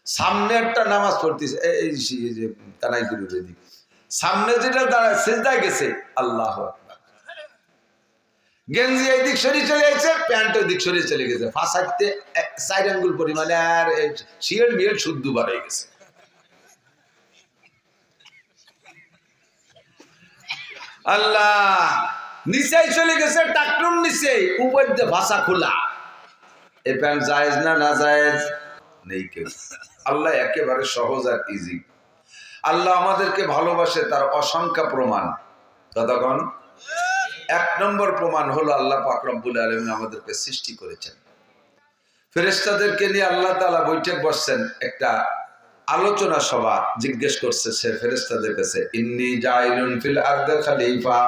সামনে একটা নামাজ পড়তেছে, এই যে কানাই গুরু দিক সামনে যেটা দাঁড়ায় সিজদায় গেছে, আল্লাহু আকবার। গেঞ্জি এই দিক সরিয়ে চলে গেছে, প্যান্ট ওই দিক সরিয়ে চলে গেছে, ফাঁসাইতে 4 আঙ্গুল পরিমাণে, আর শিয়ের মিয়ের শুদ্ধ বার হয়ে গেছে। আল্লাহ, নিচে চলে গেছে, টাকনুর নিচে, উপর দিয়ে ভাষা খোলা। এই প্যান্ট জায়েজ না না জায়েজ? নেই কেউ। আল্লাহ একেবারে সহজ আর ইজি। আল্লাহ আমাদেরকে ভালোবাসে তার অসংখ্য প্রমাণ। ততক্ষণ 1 নম্বর প্রমাণ হলো আল্লাহ পাক রব্বুল আলামিন আমাদেরকে সৃষ্টি করেছেন। ফেরেশতাদেরকে নিয়ে আল্লাহ তাআলা বৈঠক বসছেন, একটা আলোচনা সভা। জিজ্ঞেস করছে সে ফেরেশতাদের কাছে, ইন্নী জাইলুন ফিল আরদি খলিফা,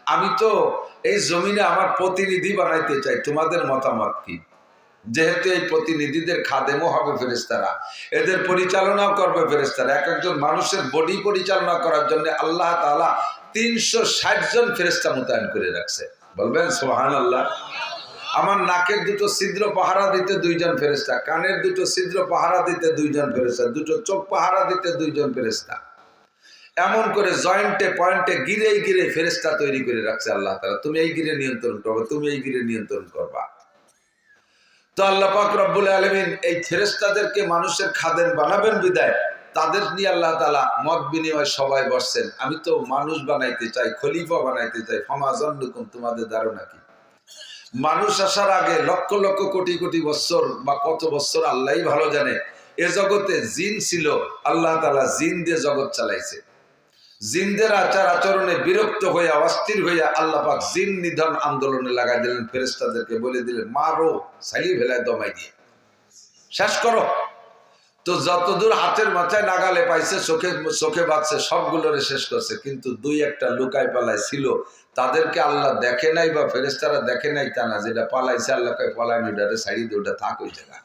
আমি তো এই জমিনে আমার প্রতিনিধি বানাইতে চাই, তোমাদের মতামত কি? যেহেতু এই প্রতিনিধিদের খাদেমও হবে ফেরেশতারা, এদের পরিচালনাও করবে ফেরেশতারা। এক একজন মানুষের বডি পরিচালনা করার জন্য আল্লাহ তাআলা 360 জন ফেরেশতা মোতায়েন করে রাখছে। বলবেন সুবহানাল্লাহ। আমার নাকের 2টো ছিদ্র পাহারা দিতে 2 জন ফেরেশতা, কানের 2টো ছিদ্র পাহারা দিতে 2 জন ফেরেশতা, 2টো চোখ পাহারা দিতে 2 জন ফেরেশতা। এমন করে জয়েন্টে পয়েন্টে গিরে গিরে ফেরেশতা তৈরি করে রাখছে আল্লাহ তাআলা। তুমি এই গিরে নিয়ন্ত্রণ করবে, তুমি এই গিরে নিয়ন্ত্রণ করবা। তো আল্লাহ পাক রব্বুল আলামিন এই ফেরেশতাদেরকে মানুষের খাদেম বানাবেন বিদায় তাদের নিয়ে আল্লাহ তাআলা মত বিনিময় সবাই বসছেন। আমি তো মানুষ বানাইতে চাই, খলিফা বানাইতে চাই। ফামা যান্নুকুম, তোমাদের ধারণা কি? মানুষ আসার আগে লক্ষ লক্ষ কোটি কোটি বছর বা কত বছর আল্লাহই ভালো জানে, এ জগতে জিন ছিল। আল্লাহ তাআলা জিন দিয়ে জগৎ চালাইছে। জিনদের আচার আচরণে বিরক্ত হইয়া অস্থির হইয়া আল্লাহ পাক জিন নিধন আন্দোলনে লাগাই দিলেন। ফেরেশতাদেরকে বলে দিলেন, মারো, সাইলি ভেলায় দমাই দিয়ে শেষ করো। তো যতদূর হাতের মাথায় নাগালে পাইছে, চোখে বাঁচছে, সবগুলোরে শেষ করছে। কিন্তু 2-1টা লুকায় পালায় ছিল, তাদেরকে আল্লাহ দেখে নাই বা ফেরেশতারা দেখে নাই তা না। যেটা পালাইছে আল্লাহ কয় পলায় ওটারে ছাড়ি দিয়ে ওটা থাক ওই জায়গা,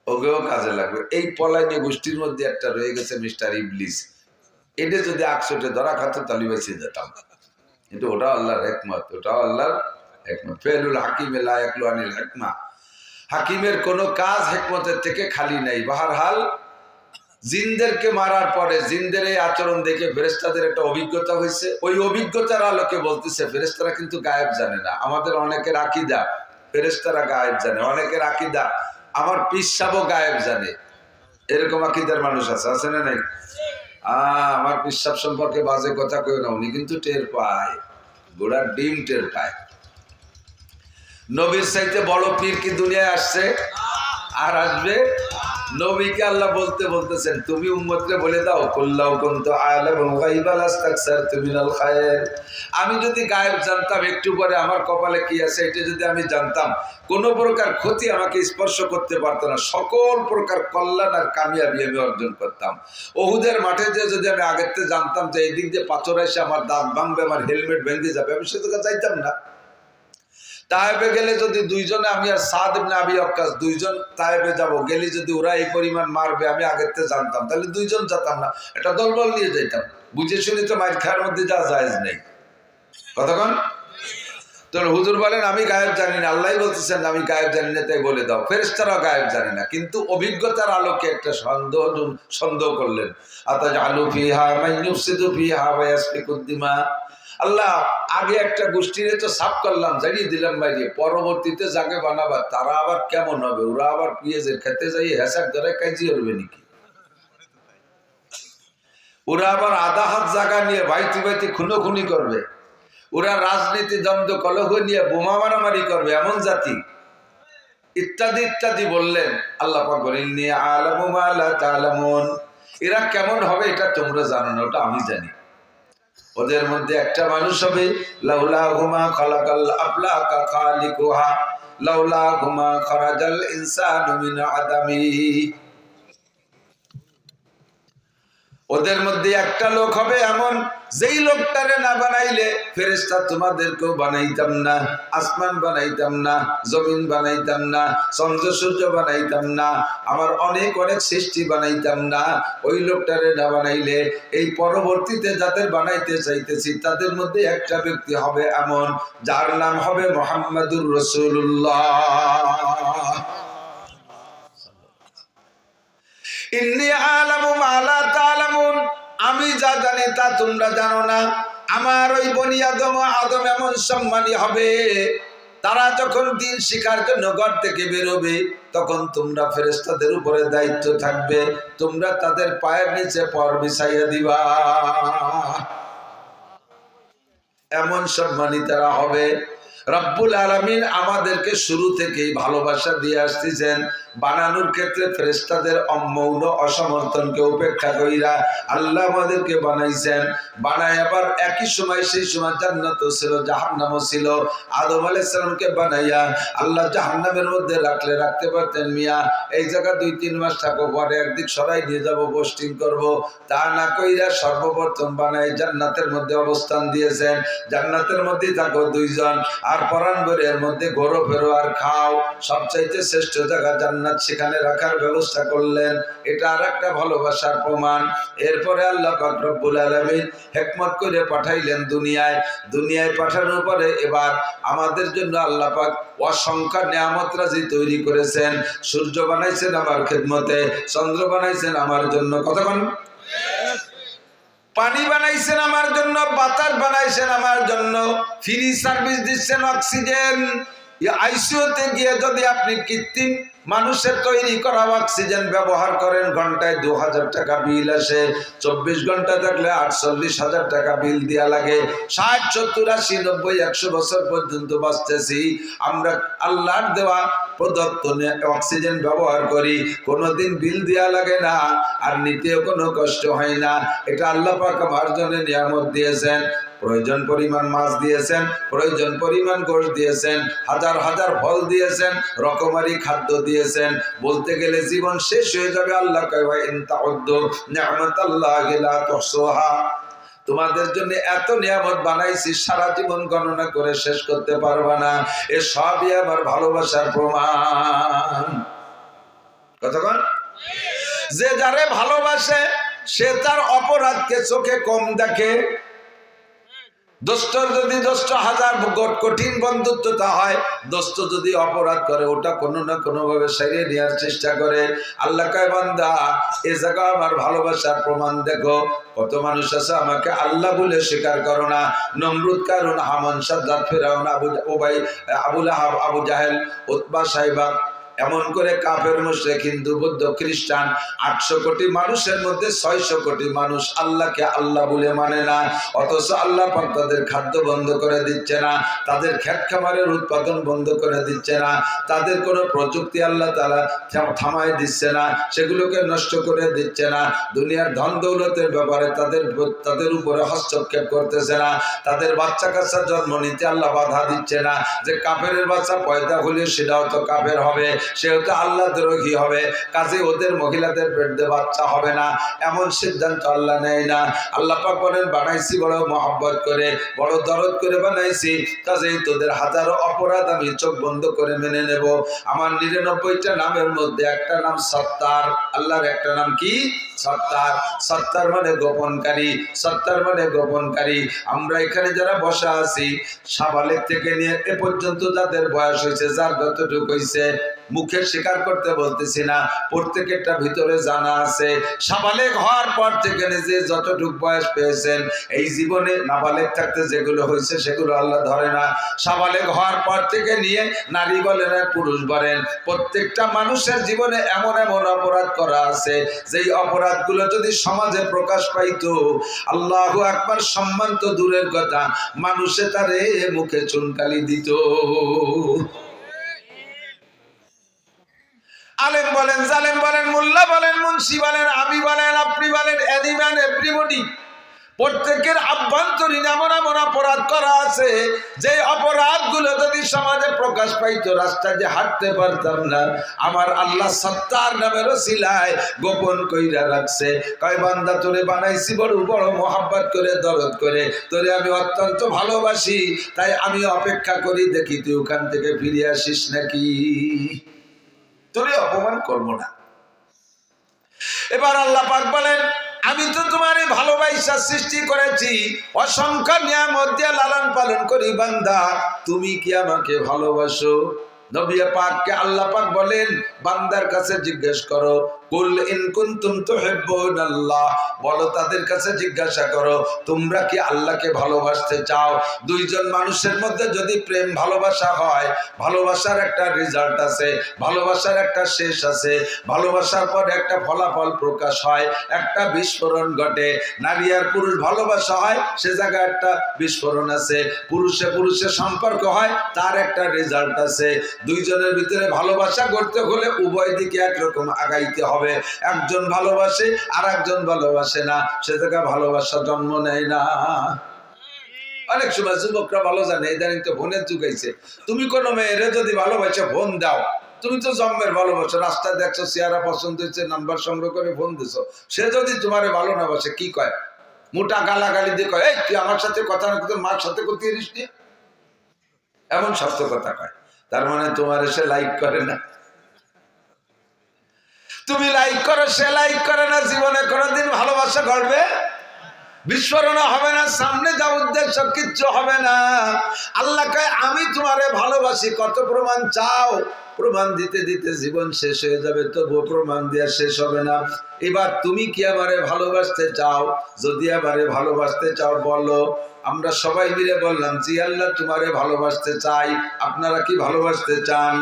ওকেও কাজে লাগবে। এই পলাইনি গোষ্ঠীর মধ্যে একটা রয়ে গেছে মিস্টার ইবলিস। এটা যদি 100টে ধরা খাতো তাহলে বেঁচে যেতাম। কিন্তু ওটা আল্লাহর হিকমত, ওটাও আল্লাহর হিকমত। ফেলুল হাকিমে লা ইয়াকলু আনিল হিকমা, হাকিমের কোনো কাজ হিকমতের থেকে খালি নাই। বাহরহাল জিনদেরকে মারার পরে জিনদের এই আচরণ দেখে ফেরেশতাদের একটা অভিজ্ঞতা হয়েছে। ওই অভিজ্ঞতার আলোকে বলতেছে, ফেরেশতারা কিন্তু গায়েব জানে না। আমাদের অনেকের আকীদা ফেরেশতারা গায়েব জানে, অনেকের আকীদা আমার পীর সাহেবও গায়েব জানে। এরকম আকীদার মানুষ আছে না নাই? আমার পীর সাহেব সম্পর্কে বাজে কথা কই না, উনি কিন্তু টের পায়, গোড়ার ডিম টের পায়। নবীর চাইতে বড় পীর কি দুনিয়ায় আসছে আর আসবে? নবীকে আল্লাহ বলতেছেন, তুমি উম্মতকে বলে দাও, কুল্লাউ কুনতু আ'লামুল গায়বা লাস্তাকসারতু মিনাল খায়র, আমি যদি গায়েব জানতাম, একটু পরে আমার কপালে কি আছে এটা যদি আমি জানতাম, কোন প্রকার ক্ষতি আমাকে স্পর্শ করতে পারত না, সকল প্রকার কল্যাণ আর কামিয়াবি আমি অর্জন করতাম। ওহুদের মাঠে যে যদি আমি আগের থেকে জানতাম যে এই দিক দিয়ে পাথর এসে আমার দাঁত ভাঙবে, আমার হেলমেট ভেঙে যাবে, আমি সেদিকে চাইতাম না। তায়েবে গেলে যদি 2 জনে, আমি আর সাদ ইবনে আবি ওয়াক্কাস 2 জন তায়েবে যাব, গেলে যদি ওরা এই পরিমাণ মারবে আমি আগের থেকে জানতাম, তাহলে 2 জন যেতাম না, এটা দলবল নিয়ে যাইতাম। বুঝে শুনি তো মাইর খাওয়ার মধ্যে যা জায়েজ নেই। কতক্ষণ তো হুজুর বলেন আমি গায়েব জানি না, আল্লাহই বলতেছেন আমি গায়েব জানি না, তাই বলে দাও। ফেরেশতারাও গায়েব জানে না, কিন্তু অভিজ্ঞতার আলোকে একটা সন্দেহ করলেন। আতাজআলু ফিহা মান ইউফসিদু ফিহা ওয়া ইয়াসফিকুদ দিমা, আল্লাহ আগে একটা গোষ্ঠীরে তো সাফ করলাম, জানিয়ে দিলাম বাইরে, পরবর্তীতে যাকে বানাবার তারা আবার কেমন হবে? ওরা আবার পেঁয়াজের খেতে যাই হেসাক ধরে কাজি করবে নাকি? ওরা আবার আধা হাত জায়গা নিয়ে ভাইতি ভাইতি খুনোখুনি করবে, ওরা রাজনীতি দ্বন্দ্ব কলহ নিয়ে বোমা মারামারি করবে, এমন জাতি, ইত্যাদি ইত্যাদি বললেন। আল্লাহ পাক বলেন, ইন্নী আ'লামু মা লা তা'লামুন, এরা কেমন হবে এটা তোমরা জানো না, ওটা আমি জানি। ওদের মধ্যে একটা মানুষ হবে, লাউলাহুমা খালাকাল আফলাকা খালিকুহা লাউলাহুমা খারাজাল ইনসানু মিন আদামি, ওদের মধ্যে একটা লোক হবে এমন, যেই লোকটারে না বানাইলে ফেরেশতা তোমাদেরকেও বানাইতাম না, আসমান বানাইতাম না, জমিন বানাইতাম না, চন্দ্র সূর্য বানাইতাম না, আমার অনেক অনেক সৃষ্টি বানাইতাম না। ওই লোকটারে না বানাইলে এই পরবর্তীতে যাদের বানাইতে চাইতেছি তাদের মধ্যে একটা ব্যক্তি হবে এমন, যার নাম হবে মুহাম্মাদুর রাসূলুল্লাহ। ইন্নী আ'লামু মা লা তা'লামুন, আমি যা জানি তা তোমরা জানো না। আমার ওই বনি আদম এমন সম্মানী হবে, তারা যখন দিন শিখার জন্য ঘর থেকে বেরোবে তখন তোমরা ফেরেশতাদের উপরে দায়িত্ব থাকবে, তোমরা তাদের পায়ের নিচে পর বিছাইয়া দিবা। এমন সম্মানী তারা হবে। রব্বুল আলামিন আমাদেরকে শুরু থেকেই ভালোবাসা দিয়ে আসতেছেন। বানানোর ক্ষেত্রে ফেরেশতাদের অমৌন অসমর্থনকে উপেক্ষা কইরা আল্লাহ আমাদেরকে বানাইছেন। বানায় আবার একই সময় সেই সময় জান্নাতও ছিল, জাহান্নামও ছিল। আদম আলাইহিস সালামকে বানাইয়া আল্লাহ জাহান্নামের মধ্যে রাখতে পারতেন, মিয়া এই জায়গা 2-3 মাস থাকো, পরে একদিক সরাই নিয়ে যাব, পোস্টিং করব, তা না কইরা সর্বপ্রথম বানাই জান্নাতের মধ্যে অবস্থান দিয়েছেন। জান্নাতের মধ্যে থাকো 2 জন, আর পরাণ এর মধ্যে ঘোরো ফেরো আর খাও। সবচাইতে শ্রেষ্ঠ জায়গা জান্নাত, সেখানে রাখার ব্যবস্থা করলেন। এটা আর একটা ভালোবাসার প্রমাণ। এরপরে আল্লাহ পাক রব্বুল আলামিন হিকমত করে পাঠাইলেন দুনিয়ায় পাঠানোর পরে এবার আমাদের জন্য আল্লাহ পাক অসংখ্য নিয়ামত রাজি তৈরি করেছেন। সূর্য বানাইছেন আমার খেদমতে, চন্দ্র বানাইছেন আমার জন্য, কতক্ষণ পানি বানাইছেন আমার জন্য, বাতাস বানাইছেন আমার জন্য, ফ্রি সার্ভিস দিচ্ছেন অক্সিজেন। আইসিইউতে গিয়ে যদি আপনি কৃত্রিম মানুষের তৈরি করা অক্সিজেন ব্যবহার করেন, ঘন্টায় 2000 টাকা বিল আসে। 24 ঘন্টা থাকলে 48,000 টাকা বিল দেওয়া লাগে। 60, 70, 80, 90, 100 বছর পর্যন্ত বাঁচতেছি আমরা। আল্লাহর দেওয়া প্রদত্ত অক্সিজেন ব্যবহার করি, কোনোদিন বিল দেওয়া লাগে না, আর নিতেও কোনো কষ্ট হয় না। এটা আল্লাহ পাক আমার জন্য নিয়ামত দিয়েছেন। প্রয়োজন পরিমাণ মাছ দিয়েছেন, প্রয়োজন পরিমাণ গোশত দিয়েছেন, হাজার হাজার ফল দিয়েছেন, রকমারি খাদ্য দিয়েছেন। বলতে গেলে জীবন শেষ হয়ে যাবে। আল্লাহ কয় ওয়া ইন তাউদ্দু নি'মাতাল্লাহি লা তুহসুহা, তোমাদের জন্য এত নিয়ামত বানাইছি সারা জীবন গণনা করে শেষ করতে পারবা না। এ সবই আমার ভালোবাসার প্রমাণ। কতক্ষণ? যে যারে ভালোবাসে সে তার অপরাধকে চোখে কম দেখে। দোস্তর যদি 10,000 কঠিন বন্ধুত্বতা হয়, দোস্ত যদি অপরাধ করে ওটা কোনো না কোনো ভাবে সারিয়ে নেওয়ার চেষ্টা করে। আল্লাহ কয় বান্দা এ জায়গা আমার ভালোবাসার প্রমাণ দেখো। কত মানুষ আছে আমাকে আল্লাহ বলে স্বীকার করো না। নমরুদ, কারুন, হামান, সাদ্দাত, ফিরাউন, আবু লাহাব, আবু জাহেল, উতবা, সাইবা, এমন করে কাফের, মুশরিক, হিন্দু, বৌদ্ধ, খ্রিস্টান 800 কোটি মানুষের মধ্যে 600 কোটি মানুষ আল্লাহকে আল্লাহ বলে মানে না। অথচ আল্লাহ পাক তাদের খাদ্য বন্ধ করে দিচ্ছে না, তাদের ক্ষেত খামারের উৎপাদন বন্ধ করে দিচ্ছে না, তাদের কোনো প্রযুক্তি আল্লাহ তাআলা থামায় দিচ্ছে না, সেগুলোকে নষ্ট করে দিচ্ছে না। দুনিয়ার ধন দৌলতের ব্যাপারে তাদের উপরে হস্তক্ষেপ করতেছে না। তাদের বাচ্চা কাচ্চা জন্ম নিতে আল্লাহ বাধা দিচ্ছে না, যে কাফেরের বাচ্চা পয়দা হলে সেটাও তো কাফের হবে, সেও তো আল্লাহ দ্রোহী হবে, কাজে ওদের মহিলাদের পেটে বাচ্চা হবে না, এমন সিদ্ধান্ত আল্লাহ নেয় না। আল্লাহ পাক বলেন বানাইছি বড় মহব্বত করে, বড় দরদ করে বানাইছি, কাজেই তোদের হাজারো অপরাধ আমি চোখ বন্ধ করে মেনে নেব। আমার 99টা নামের মধ্যে একটা নাম সত্তার। আল্লাহর একটা নাম কি? সত্তার। সত্তার মানে গোপনকারী, সত্তার মানে গোপনকারী। আমরা এখানে যারা বসা আছি, সাবালেক থেকে নিয়ে এ পর্যন্ত যাদের বয়স হয়েছে, যার যতটুকু হয়েছে, মুখে স্বীকার করতে বলতেছি না, প্রত্যেকেরটা ভিতরে জানা আছে। সাবালেক হওয়ার পর থেকে যে যতটুকু বয়স পেয়েছেন, এই জীবনে নাবালেক থাকতে যেগুলো হয়েছে সেগুলো আল্লাহ ধরে না। সাবালেক হওয়ার পর থেকে নিয়ে নারী বলেন আর পুরুষ বলেন, প্রত্যেকটা মানুষের জীবনে এমন এমন অপরাধ করা আছে, যেই অপরাধগুলো যদি সমাজে প্রকাশ পাইতো, আল্লাহু আকবার, সম্মান তো দূরের কথা, মানুষে তারে মুখে চুনকালি দিত। আলেম বলেন, জালেম বলেন, মোল্লা বলেন, মুন্সি বলেন, আমি বলেন, আপনি বলেন, এনিম্যান এভরিবডি, প্রত্যেকের আভ্যন্তরীণ এমন এমন অপরাধ করা আছে, যে অপরাধগুলো যদি সমাজে প্রকাশ পাইতো, রাস্তায় যে হাঁটতে পারতাম না। আমার আল্লাহ সত্তার নামের ওসিলায় গোপন কইরা রাখছে। কয় বান্দা তোরে বানাইছি বড় বড় মহব্বত করে, দরদ করে, তোরে আমি অত্যন্ত ভালোবাসি, তাই আমি অপেক্ষা করি দেখি তুই ওখান থেকে ফিরে আসিস নাকি, তোরে অপমান করবো না। এবার আল্লাহ পাক বলেন আমি তো তোমার এই ভালোবাসা সৃষ্টি করেছি, অসংখ্য নিয়ামত দিয়ে লালন পালন করি, বান্দা তুমি কি আমাকে ভালোবাসো? নবী পাককে আল্লাহ পাক বলেন বান্দার কাছে জিজ্ঞেস করো, কুল ইন কুনতুম তুহিব্বুনাল্লাহ, বলো তাদের কাছে জিজ্ঞাসা করো তোমরা কি আল্লাহকে ভালোবাসতে চাও। দুইজন মানুষের মধ্যে যদি প্রেম ভালোবাসা হয়, ভালোবাসার একটা রেজাল্ট আছে, ভালোবাসার একটা শেষ আছে, ভালোবাসার পর একটা ফলাফল প্রকাশ হয়, একটা বিস্ফোরণ ঘটে। নারী আর পুরুষ ভালোবাসা হয়, সে জায়গায় একটা বিস্ফোরণ আছে। পুরুষে পুরুষের সম্পর্ক হয়, তার একটা রেজাল্ট আছে। দুইজনের ভিতরে ভালোবাসা করতে হলে উভয় দিকে একরকম আগাইতে হবে। একজন ভালোবাসে আর একজন ভালোবাসে না, সে জায়গায় ভালোবাসা জন্ম নেয় না। অনেক সময় যুবকরা ভালো জানে, ইদানিং তো ফোনের যুগ হয়েছে। তুমি কোনো মেয়েরে যদি ভালোবাসে ফোন দাও, তুমি তো জন্মের ভালোবাসো, রাস্তায় দেখছো, চেহারা পছন্দ হচ্ছে, নাম্বার সংগ্রহ করে ফোন দিছো, সে যদি তোমারে ভালো না বাসে কি কয়? মোটা গালাগালি দিয়ে কয়, এই তুই আমার সাথে কথা না, তোর মার সাথে করতে পারিস নি, এমন সত্য কথা কয়। তার মানে তোমার সে লাইক করে না, তুমি লাইক করো, সে লাইক করে না, জীবনে কোনোদিন ভালোবাসা ঘটবে, বিস্ফোরণ হবে না, সামনে যা উদ্দেশ্য কিচ্ছু হবে না। আল্লাহ কয় আমি তোমারে ভালোবাসি, কত প্রমাণ চাও? প্রমাণ দিতে দিতে জীবন শেষ হয়ে যাবে, তবুও প্রমাণ দেওয়া শেষ হবে না। এবার তুমি কি আমারে ভালোবাসতে চাও? যদি আমারে ভালোবাসতে চাও বলো। আমরা সবাই মিলে বললাম, জি আল্লাহ তোমারে ভালোবাসতে চাই। আপনারা কি ভালোবাসতে চান?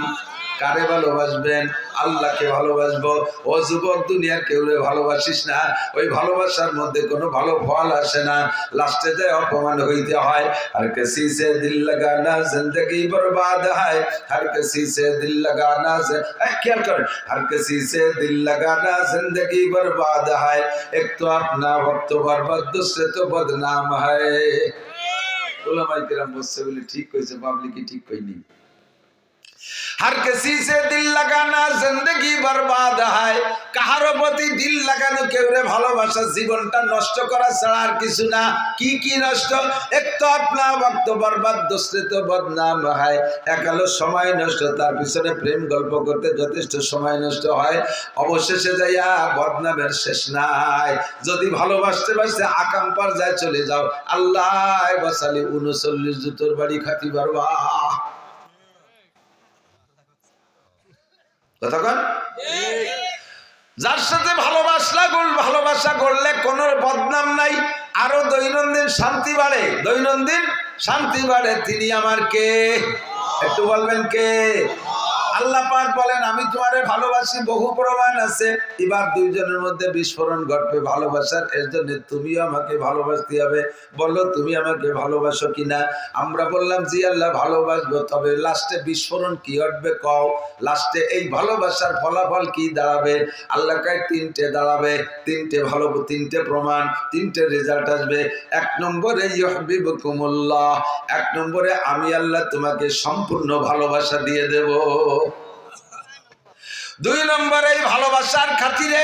কারে ভালোবাসবেন? আল্লাহকে ভালোবাসবো। ও যুবক, দুনিয়ার কেউরে ভালোবাসিস না, ওই ভালোবাসার মধ্যে কোনো ভালো ফল আসে না, লাস্টে যায় অপমান হইতে হয়। আর কিসি সে দিল লাগানা জিंदगी बर्बाद है, हर किसी से दिल लगाना খেয়াল করেন, हर किसी से दिल लगाना जिंदगी बर्बाद है, एक तो अपना वक्त बर्बाद दूसरे तो बदनाम है। উলামায়ে কেরাম বলছে বলে ঠিক কইছে, পাবলিক ঠিক কইনি। हर किसी से दिल लगाना जिंदगी बर्बाद है, কাহারো প্রতি দিল লাগানো, কেউরে ভালোবাসা জীবনটা নষ্ট করা ছাড়া আর কিছু না। কি কি নষ্ট? এক তো আপনা ওয়াক্ত বরবাদ, দুসরে তো বদনাম হয়। এক হলো সময় নষ্ট, তার পিছনে প্রেম গল্প করতে যথেষ্ট সময় নষ্ট হয়, অবশেষে যাইয়া বদনামের শেষ নাই। যদি ভালোবাসতে বাসতে আকাম পর্যায়ে চলে যাও, আল্লাহ বাসালি 39 জুতোর বাড়ি খাতি পারবা। যার সাথে ভালোবাসা করলে কোনো বদনাম নাই, আরো দৈনন্দিন শান্তি বাড়ে, দৈনন্দিন শান্তি বাড়ে। তিনি আমার কে? একটু বলবেন কে? আল্লাহ পাক বলেন আমি তোমারে ভালোবাসি, বহু প্রমাণ আছে। এবার দুইজনের মধ্যে বিস্ফোরণ ঘটবে ভালোবাসার, এর জন্য তুমিও আমাকে ভালোবাসতে হবে। বললো তুমি আমাকে ভালোবাসো কিনা? আমরা বললাম জি আল্লাহ ভালোবাসবো। তবে লাস্টে বিস্ফোরণ কি ঘটবে কও? লাস্টে এই ভালোবাসার ফলাফল কি দাঁড়াবে? আল্লাহ কয় তিনটে দাঁড়াবে, তিনটে প্রমাণ, তিনটে রেজাল্ট আসবে। এক নম্বরে ইউহিব্বুকুমুল্লাহ, এক নম্বরে আমি আল্লাহ তোমাকে সম্পূর্ণ ভালোবাসা দিয়ে দেব। দুই নম্বরে এই ভালোবাসার খাতিরে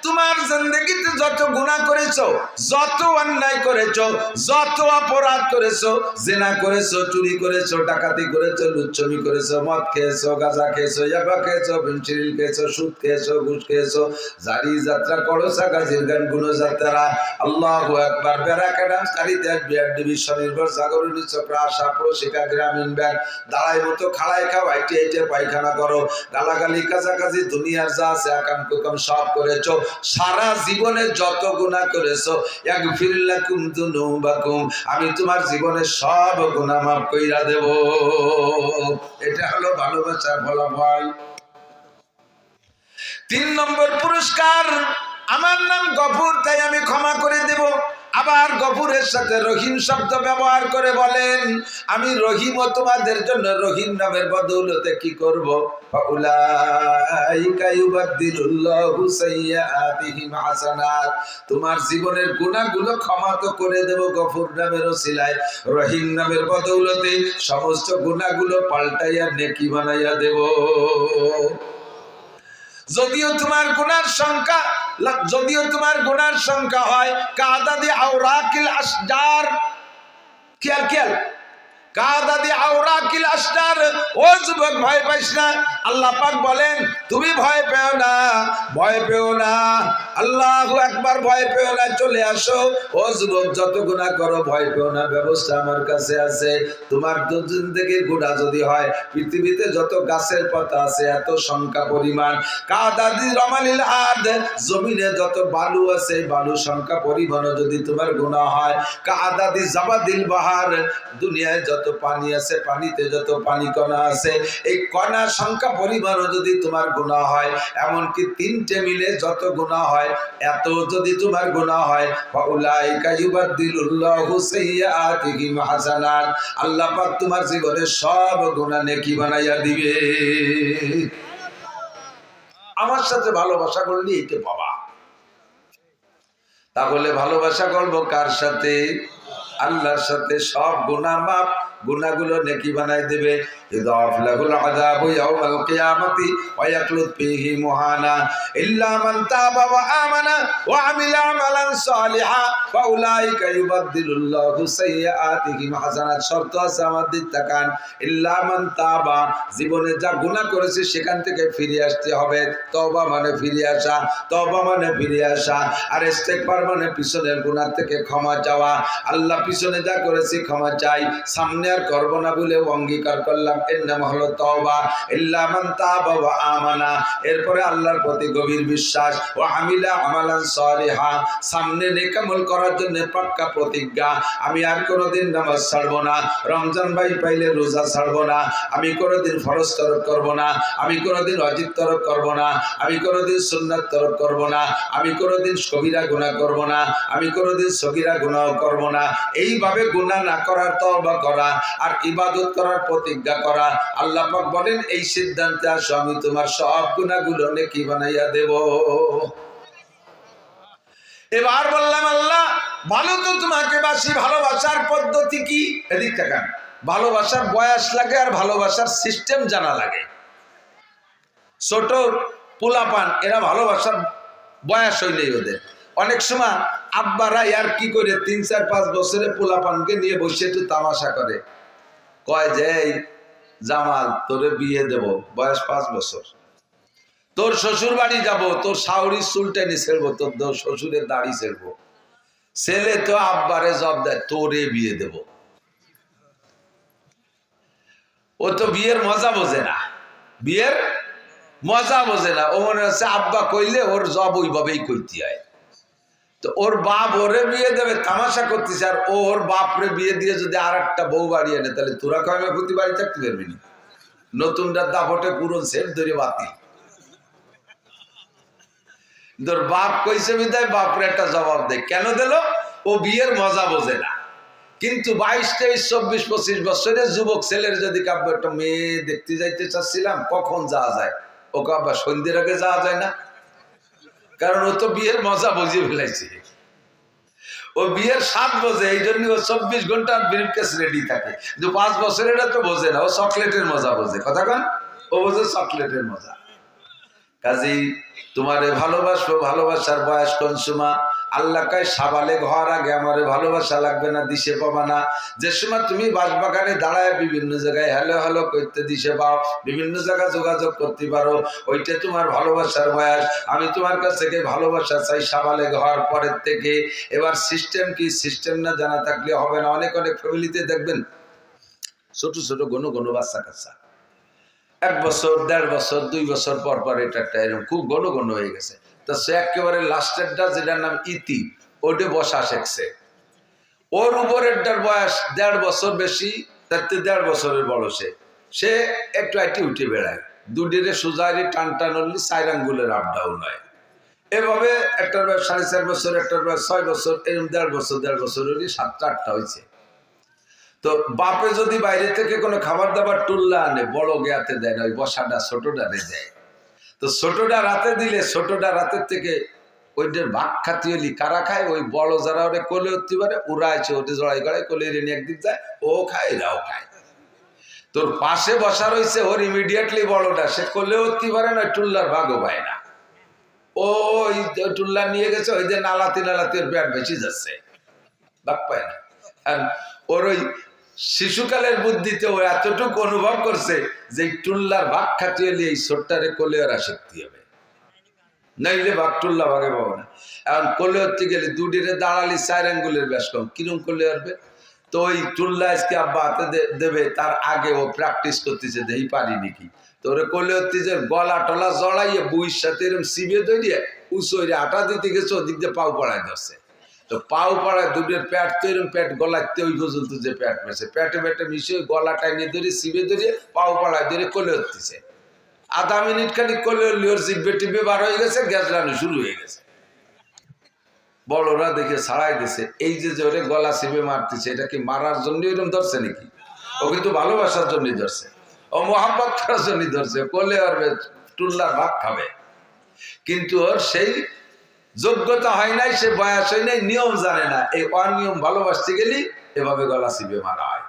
তোমার জিন্দেগিতে যত গুনাহ করেছো, যত অন্যায় করেছো, যত অপরাধ করেছো, জিনা করেছো, চুরি করেছো, ডাকাতি করেছো, লুচ্ছমি করেছো, মদ খেয়েছো, গাঁজা খেয়েছো, ইয়াবা খেয়েছো, ফেনসিডিল খেয়েছো, সুদ খেয়েছো, ঘুষ খেয়েছো, জারি যাত্রা করো, সাগাজির গান গুণযাত্রা, আল্লাহু আকবার, ব্যারাকা ডান্স, কারিতাস, বিআর ডিভিশন নির্ভর, জাগরণী চক্র, আশা, প্রশিকা, গ্রামীণ ব্যাংক, দাঁড়াই মতো খাড়ায় খাও, আইটে আইটে পায়খানা করো, গালাগালি, কাছাকাছি, দুনিয়ার যা আছে আকাম কুকাম সব করেছো। সারা জীবনে যত গুনাহ করেছো, ইয়াগফির লাকুম যুনুবাকুম, আমি তোমার জীবনে সব গুনাহ মাফ কইরা দেব। এটা হলো ভালোবাসার ফলাফল। 3 নম্বর পুরস্কার, আমার নাম গফুর, তাই আমি ক্ষমা করে দেব। আবার গফুরের সাথে রহিম শব্দ ব্যবহার করে বলেন আমি রহিম ও তোমাদের জন্য রহিম নামের বদৌলতে কি করব? ফাউলাইকা ইউবাদদিলুল্লাহু সাইয়্যাতিহিম হাসানাত, তোমার জীবনের গুনাহগুলো ক্ষমা তো করে দেব গফুর নামের ওসিলায়, রহিম নামের বদৌলতে সমস্ত গুনাহগুলো পাল্টাইয়া নেকি বানাইয়া দেব। যদিও তোমার গুনার সংখ্যা হয় কাদাদি আওরাকিল আশজার, খেয়াল কাদাদি আওরা কিল আশটার, ও যুবক ভয় পাইস না। আল্লাহ পাক বলেন তুমি ভয় পেও না, ভয় পেও না, আল্লাহু আকবার, ভয় পেও না, চলে আসো। ও যুবক যত গুনাহ করো ভয় পেও না, ব্যবস্থা আমার কাছে আছে। তোমার জিন্দেগির গুনাহ যদি হয়, পৃথিবীতে যত গাছের পাতা আছে এত সংখ্যা পরিমাণ, কাদাদি রমালিল আরদ, জমিনে যত বালু আছে বালু সংখ্যা পরিমাণও যদি তোমার গুনাহ হয়, কাদাদি জাবাদিল বাহার, দুনিয়ায় যত পানি আছে পানিতে যত পানি কণা আছে এই কণা সংখ্যা পরিমাণও যদি তোমার গুনাহ হয়, এমনকি তিনটে মিলে যত গুনাহ হয় এত যদি তোমার গুনাহ হয়, ফাউলাইকা ইউবাদদিলুল্লাহু সাইয়্যাতিহিম হাসানাত, আল্লাহ পাক তোমার জীবনের সব গুনাহ নেকি বানাইয়া দিবে। আমার সাথে ভালোবাসা করলে এইটা পাবা। তাহলে ভালোবাসা করবো কার সাথে? আল্লাহর সাথে। সব গুনাহ মাফ, গুনাহগুলো নেকি বানাই দেবে। ইদাফ লাহুল আযাবু ইয়াউমাল কিয়ামাতি ওয়া ইয়াখলুদ ফীহি মুহানা ইল্লা মান তাবা ওয়া আমানা ওয়া আমিলা আমালান সালিহা ফাউলাইকা ইউবাদদিলুল্লাহু সাইয়্যাতিহিম হাসানাত। শর্ত আছে, আমার দিক তাকান। ইল্লা মান তাবা, জীবনে যা গুনাহ করেছে সেখান থেকে ফিরে আসতে হবে। তওবা মানে ফিরে আসা, তওবা মানে ফিরে আসা। আর ইস্তেগফার মানে পিছনের গুনাহ থেকে ক্ষমা চাওয়া। আল্লাহ পিছনে যা করেছি ক্ষমা চাই, সামনে আর করব না বলে অঙ্গীকার করলাম, এর নাম হলো তওবা। ইল্লা মান তাবা ওয়া আমানা, এরপরে আল্লাহর প্রতি গভীর বিশ্বাস, ওয়া আমিলা আমালান সালিহা, সামনে নেক আমল করার জন্য পাক্কা প্রতিজ্ঞা। আমি আর কোনোদিন নামাজ ছাড়বো না, রমজান ভাই পাইলে রোজা ছাড়বো না, আমি কোনোদিন ফরজ তরক করব না, আমি কোনোদিন ওয়াজিব তরক করব না, আমি কোনোদিন সুন্নাত তরক করব না, আমি কোনোদিন কবিরা গুনাহ করব না, আমি কোনোদিন সগীরা গুনাহ করব না। এইভাবে গুনাহ না করার তওবা করা আর ইবাদত করার প্রতিজ্ঞা করা। আল্লাহ পাক বলেন এই সিদ্ধান্তে আসো, আমি তোমার সব গুনাহগুলো নেকি বানাইয়া দেব। এবার বললাম আল্লাহ ভালো তো তোমাকে বাসি, ভালোবাসার পদ্ধতি কি? এদিক তাকান। ভালোবাসার বয়স লাগে আর ভালোবাসার সিস্টেম জানা লাগে। ছোট পোলাপান এরা ভালোবাসার বয়স হইলেই ওদের অনেক সময় আব্বারা আর কি করে 3, 4, 5 বছরের পোলাপানকে নিয়ে বসে একটু তামাশা করে, কয় যে এই জামাল তোরে বিয়ে দেব, বয়স 5 বছর, তোর শ্বশুর বাড়ি যাব, তোর শাওরির চুল টেনে ছেড়বো, তোর শ্বশুরের দাড়ি ছেড়বো। ছেলে তো আব্বারে জব দেয়, তোরে বিয়ে দেব। ও তো বিয়ের মজা বোঝে না, বিয়ের মজা বোঝে না। ও মনে হচ্ছে আব্বা কইলে ওর জব ওইভাবেই কইতে হয়। তো ওর বাপ ওরে বিয়ে দেবে তামাশা করতেছে, আর ওর বাপরে বিয়ে দিয়ে যদি আর একটা বউ বাড়ি আনে তাহলে তোরা কয়মে প্রতি বাড়ি থাকতে পারবি না। নতুনটা দাপটে পুরো সেট ধরে বাতি। তোর বাপ কইছে বিদায় বাপরে একটা জবাব দেয়, কেন দিল? ও বিয়ের মজা বোঝে না। কিন্তু 22, 23, 24, 25 বছরের যুবক ছেলের যদি কাব্য একটা মেয়ে দেখতে যাইতে চাচ্ছিলাম, কখন যাওয়া যায়? ও কাব্বা সন্ধ্যের আগে যাওয়া যায় না, কারণ ও তো বিয়ের মজা বুঝিয়ে ফেলাইছে। ও বিয়ের 7 বোঝে, এই জন্য ও 24 ঘন্টা ব্রিফকেস রেডি থাকে। কিন্তু 5 বছরের তো বোঝে না, ও চকলেটের মজা বোঝে। কথা কন, ও বোঝে চকলেটের মজা। কাজেই তোমারে ভালোবাসবো, ভালোবাসার বয়স কোন সময়? আল্লাহ কয় সাবালেগ হওয়ার আগে আমারে ভালোবাসা লাগবে না, দিশে পাবা না। যে সময় তুমি বাসবাগানে দাঁড়ায় বিভিন্ন জায়গায় হ্যালো হ্যালো করতে দিশে পাও, বিভিন্ন জায়গায় যোগাযোগ করতে পারো, ওইটা তোমার ভালোবাসার বয়স। আমি তোমার কাছ থেকে ভালোবাসা চাই সাবালেগ হওয়ার পরের থেকে। এবার সিস্টেম কি? সিস্টেম না জানা থাকলে হবে না। অনেক অনেক ফ্যামিলিতে দেখবেন ছোট ছোট ঘন ঘন বাচ্চা কাচ্চা, 1 বছর, 1.5 বছর, 2 বছর পর পর এটা একটা এরকম খুব ঘন ঘন হয়ে গেছে। তা সে একেবারে লাস্টেরটা যেটার নাম ইতি, ওটা বসা শিখছে। ওর উপরেরটার বয়স 1.5 বছর বেশি, তার 1.5 বছরের বড়। সে একটু আইটি উঠে বেড়ায়, দুটিরে সোজারি টান টান হলি 4 আঙ্গুলের আপ ডাউন হয়। এভাবে একটার বয়স 4.5 বছর, একটার বয়স 6 বছর, এরকম 1.5 বছর 1.5 বছর হলি 7টা 8টা হয়েছে। তো বাপে যদি বাইরে থেকে কোনো খাবার দাবার টুল্লা আনে, বড় গেয়াতে দেয় না, ওই বসাটা ছোটটারে দেয়। তো ছোটটা রাতে দিলে ছোটটা রাতের থেকে ওইটার ভাগ খাতি হলি কারা খায়? ওই বড় যারা ওরে কোলে উঠতে পারে ওরা আছে, ওটা জড়াই গড়াই কোলে রেনে একদিক যায়, ও খায় এরাও খায়। তোর পাশে বসা রয়েছে ওর ইমিডিয়েটলি বড়টা, সে কোলে উঠতে পারে না, টুল্লার ভাগও পায় না। ওই টুল্লা নিয়ে গেছে, ওই যে নালাতি নালাতি ওর পেট বেশি যাচ্ছে, ভাগ পায় না। আর ওর ওই শিশুকালের বুদ্ধিতে ও এতটুকু অনুভব করছে যে টুল্লার ভাগ খাটিয়ে এই ছোট্টারে কোলে আর আসক্তি হবে, নাইলে ভাগ টুল্লা ভাগে পাবো না। এখন কোলে হতে গেলে দুডিরে দাঁড়ালি 4 আঙ্গুলের বেশ কম, কিরম কোলে আসবে? তো ওই টুল্লা আজকে আব্বা হাতে দেবে, তার আগে ও প্র্যাকটিস করতেছে যে এই পারি নাকি। তো ওরে কোলে হতে যে গলা টলা জড়াইয়ে বইয়ের সাথে এরকম সিবে ধরিয়ে উঁচু আটা দিতে গেছে, ওদিক দিয়ে পাও পড়ায় ধরছে। তো পাও পাড়ায় দুধের প্যাট তো এরকম প্যাট গলাতে ওই পর্যন্ত যে প্যাট মেশে প্যাটে প্যাটে মিশিয়ে গলা টাইনে ধরে সিবে ধরে পাও পাড়ায় ধরে কোলে হতেছে। আধা মিনিট খানিক কোলে লিওর জিব্বে টিপে বার হয়ে গেছে, গ্যাস রানো শুরু হয়ে গেছে। বড়রা দেখে ছাড়াই দিছে, এই যে ওরে গলা সিবে মারতেছে, এটা কি মারার জন্য এরকম ধরছে নাকি? ও কিন্তু ভালোবাসার জন্যই ধরছে, ও মোহাম্মত করার জন্যই ধরছে। কোলে আর টুল্লার ভাগ খাবে, কিন্তু ওর সেই যোগ্যতা হয় নাই, সে বয়স হয় নাই, নিয়ম জানে না। এই অনিয়ম ভালোবাসতে গেলি এভাবে গলা চিপে মারা হয়।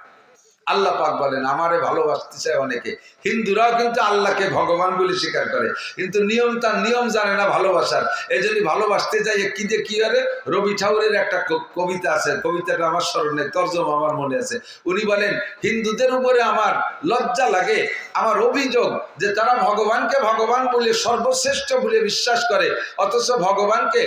আল্লাহ পাক বলেন আমারে ভালোবাসতে চায় অনেকে। হিন্দুরাও কিন্তু আল্লাহকে ভগবান বলে স্বীকার করে, কিন্তু নিয়ম তার নিয়ম জানে না ভালোবাসার। এই জন্য ভালোবাসতে যাই কি যে কি আরে রবি ঠাকুরের একটা কবিতা আছে, কবিতাটা আমার স্মরণে, তর্জমা আমার মনে আছে। উনি বলেন হিন্দুদের উপরে আমার লজ্জা লাগে, আমার অভিযোগ যে তারা ভগবানকে ভগবান বলে সর্বশ্রেষ্ঠ বলে বিশ্বাস করে, অথচ ভগবানকে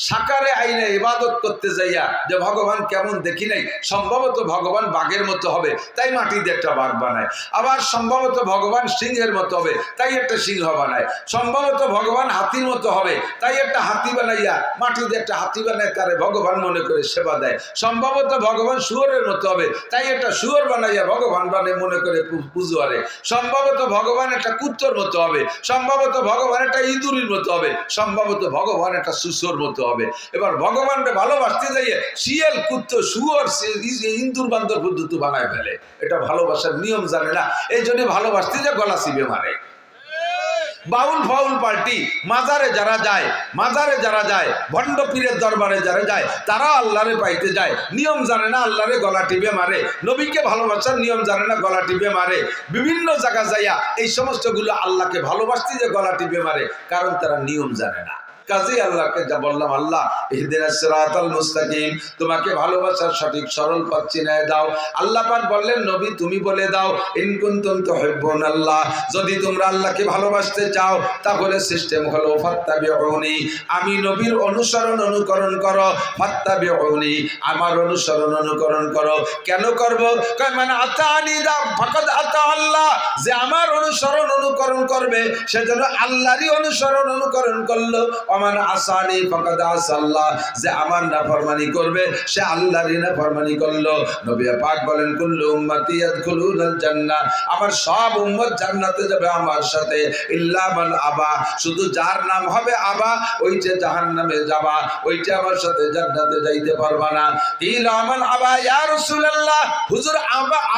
সাকারে আইনে ইবাদত করতে যাইয়া যে ভগবান কেমন দেখি নাই, সম্ভবত ভগবান বাঘের মতো হবে তাই মাটি দিয়ে একটা বাঘ বানায়, আবার সম্ভবত ভগবান সিংহের মতো হবে তাই একটা সিংহ বানায়, সম্ভবত ভগবান হাতির মতো হবে তাই একটা হাতি বানাইয়া মাটি দিয়ে একটা হাতি বানায় তারে ভগবান মনে করে সেবা দেয়, সম্ভবত ভগবান শুয়োরের মতো হবে তাই একটা শুয়োর বানাইয়া ভগবান বানায় মনে করে পুজো করে, সম্ভবত ভগবান একটা কুত্তর মতো হবে, সম্ভবত ভগবান একটা ইঁদুরের মতো হবে, সম্ভবত ভগবান একটা সুসোর মতো হবে। এবার ভগবানকে ভালোবাসতে যাইয়ে শিয়াল কুত্ত শুয়োর ইন্দুর বান্দর পদ্ধতি বানায় ফেলে। এটা ভালোবাসার নিয়ম জানে না, এই জন্য ভালোবাসতে যে গলা চিপে মারে। বাউল ফাউল পার্টি মাজারে যারা যায় ভণ্ড পীরের দরবারে যারা যায় তারা আল্লাহরে পাইতে যায়, নিয়ম জানে না, আল্লাহরে গলা টিপে মারে। নবীকে ভালোবাসার নিয়ম জানে না, গলা টিপে মারে। বিভিন্ন জায়গা যাইয়া এই সমস্ত গুলো আল্লাহকে ভালোবাসতে যে গলা টিপে মারে, কারণ তারা নিয়ম জানে না। কাজী আল্লাহকে যা বললাম, আল্লাহ ইহদিনাস সিরাতাল মুস্তাকিম, তোমাকে ভালোবাসার সঠিক সরল পথ চিনায় দাও। আল্লাহ পাক বললেন নবী তুমি বলে দাও ইন কুনতুম তুহিব্বুনাল্লাহ, যদি তোমরা আল্লাহকে ভালোবাসতে চাও তাহলে সিস্টেম হলো ফাত্তাবিউনি, আমি নবীর অনুকরণ করো, ফাত্তাবিউনি আমার অনুকরণ করো। কেন করব? কয় মানে আতানি দা ফাকাদ আতা আল্লাহ, যে আমার অনুকরণ করবে সে যেন আল্লাহরই অনুকরণ করলো। ওমান আসানি ফাকাদ আসাল্লাহ, যে আমার নাফরমানি করবে সে আল্লাহরই নাফরমানি করলো। নবী পাক বলেন কুল্লু উম্মতি ইয়াদখুলুনাল জান্নাহ, আমার সব উম্মত জান্নাতে যাবে আমার সাথে, ইল্লা মান আবা, শুধু যার নাম হবে আবা ওইটা জাহান্নামে যাবা, ওইটা আমার সাথে জান্নাতে যাইতে পারবা না। ইলা মান আবা ইয়া রাসূলুল্লাহ, হুজুর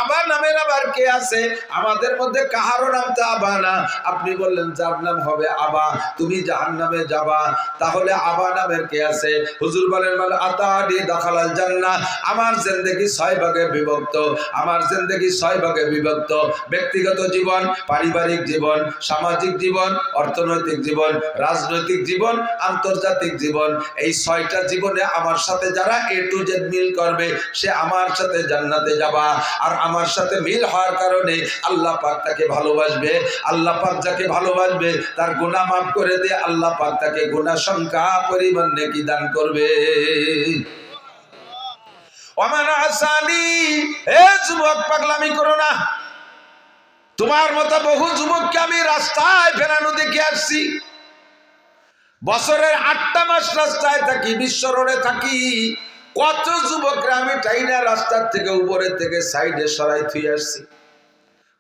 আবা নামের আবার কে আছে? আমাদের মধ্যে কাহারও নাম তো আবা না। আপনি বললেন যার নাম হবে আবা তুমি জাহান্নামে যাবা, তাহলে আবা নামের কে আছে? হুজুর বলেন মান আতানি দাখালাল জান্নাহ, আমার জিন্দেগি 6 ভাগে বিভক্ত, আমার জিন্দেগি 6 ভাগে বিভক্ত। ব্যক্তিগত জীবন, পারিবারিক জীবন, সামাজিক জীবন, অর্থনৈতিক জীবন, রাজনৈতিক জীবন, আন্তর্জাতিক জীবন। এই 6টা জীবনে আমার সাথে যারা A to Z মিল করবে সে আমার সাথে জান্নাতে যাবা। আর আমার সাথে মিল হওয়ার কারণে আল্লাহ পাক তাকে ভালোবাসবে। আল্লাহ পাক যাকে ভালোবাসবে তার গুনাহ মাফ করে দিয়ে আল্লাহ পাক তাকে গুনাহ সংখ্যা পরিমাণ নেকি দান করবে। ওমান আসানি, এ যুবক পাগলামি করো না। তোমার মতো বহু যুবককে আমি রাস্তায় ফেরানো দেখে আসছি। বছরের 8টা মাস রাস্তায় থাকি, বিশ্ব রোডে থাকি। কত যুবকরা আমি টাইনা রাস্তার থেকে উপরের থেকে সাইডে সরাই থুই আসছি।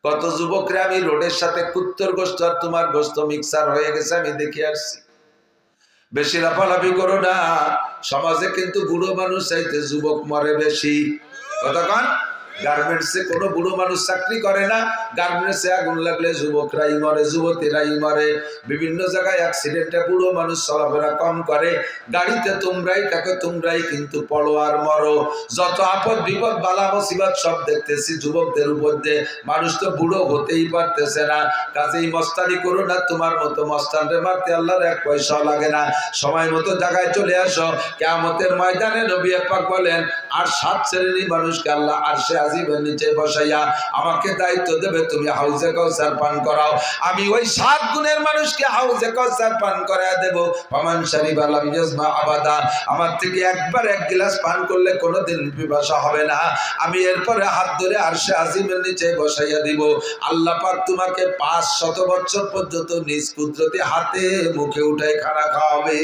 কত যুবকরা আমি রোডের সাথে কুত্তর গোস্ত আর তোমার গোস্ত মিক্সার হয়ে গেছে আমি দেখে আসছি। বেশি লাফালাফি করো না, সমাজে কিন্তু বুড়ো মানুষ চাইতে যুবক মরে বেশি। কতক্ষণ গার্মেন্টসে কোনো বুড়ো মানুষ চাকরি করে না, গার্মেন্টসে আগুন লাগলে যুবকরাই মরে, যুবতীরাই মরে। বিভিন্ন জায়গায় অ্যাক্সিডেন্টে বুড়ো মানুষ চলাফেরা কম করে। গাড়িতে তোমরাই থাকে, তোমরাই কিন্তু পড়ো আর মরো। যত আপদ বিপদ বালা মুসিবত সব দেখতেছি যুবকদের উপর দিয়ে। মানুষ তো বুড়ো হতেই পারতেছে না। কাজেই মস্তানি করো না, তোমার মতো মস্তানরে মারতে আল্লাহর 1 পয়সাও লাগে না। সময় মতো জায়গায় চলে আসো। কিয়ামতের ময়দানে নবী পাক বলেন আর 7 শ্রেণীর মানুষকে আল্লাহ আরশে আজিমের নিচে বসাইয়া আমাকে দায়িত্ব দেবে তুমি হাউজে কাউসার পান করাও। আমি ওই 7 গুণের মানুষকে হাউজে কাউসার পান করায় দেব। ফামান শারিবা লাম ইয়াজমা আবাদা, আমার থেকে একবার 1 গ্লাস পান করলে কোনোদিন পিপাসা হবে না। আমি এরপরে হাত ধরে আরশে আজিমের নিচে বসাইয়া দিব। আল্লাহ পাক তোমাকে 500 বছর পর্যন্ত নিজ কুদরতে হাতে মুখে উঠায় খানা খাওয়াবে।